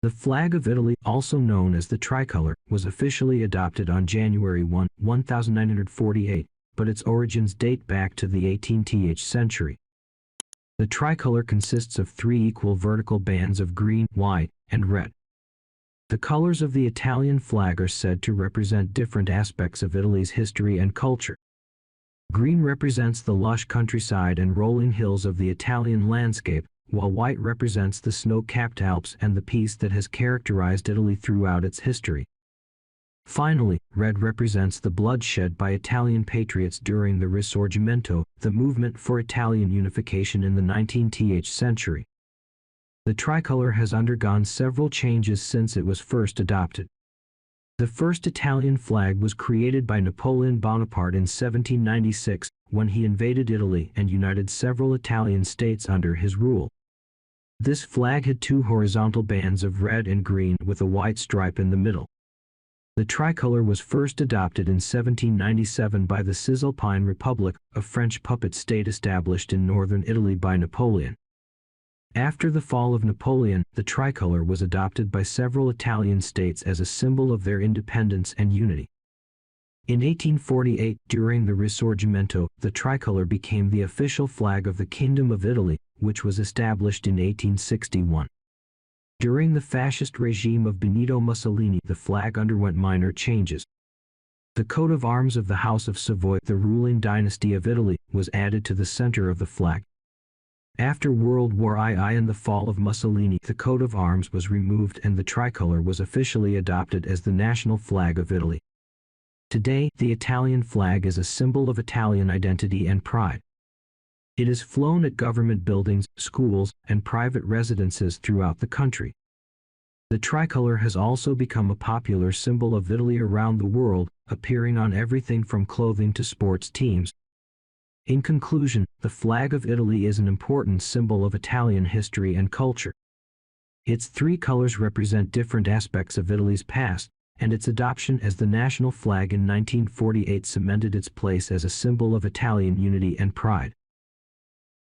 The flag of Italy, also known as the Tricolore, was officially adopted on January 1, 1948, but its origins date back to the 18th century. The tricolor consists of three equal vertical bands of green, white, and red. The colors of the Italian flag are said to represent different aspects of Italy's history and culture. Green represents the lush countryside and rolling hills of the Italian landscape, while white represents the snow-capped Alps and the peace that has characterized Italy throughout its history. Finally, red represents the blood shed by Italian patriots during the Risorgimento, the movement for Italian unification in the 19th century. The tricolor has undergone several changes since it was first adopted. The first Italian flag was created by Napoleon Bonaparte in 1796, when he invaded Italy and united several Italian states under his rule. This flag had two horizontal bands of red and green with a white stripe in the middle. The tricolor was first adopted in 1797 by the Cisalpine Republic, a French puppet state established in northern Italy by Napoleon. After the fall of Napoleon, the tricolor was adopted by several Italian states as a symbol of their independence and unity. In 1848, during the Risorgimento, the tricolor became the official flag of the Kingdom of Italy, which was established in 1861. During the fascist regime of Benito Mussolini, the flag underwent minor changes. The coat of arms of the House of Savoy, the ruling dynasty of Italy, was added to the center of the flag. After World War I and the fall of Mussolini, the coat of arms was removed and the tricolor was officially adopted as the national flag of Italy. Today, the Italian flag is a symbol of Italian identity and pride. It is flown at government buildings, schools, and private residences throughout the country. The tricolor has also become a popular symbol of Italy around the world, appearing on everything from clothing to sports teams. In conclusion, the flag of Italy is an important symbol of Italian history and culture. Its three colors represent different aspects of Italy's past, and its adoption as the national flag in 1948 cemented its place as a symbol of Italian unity and pride.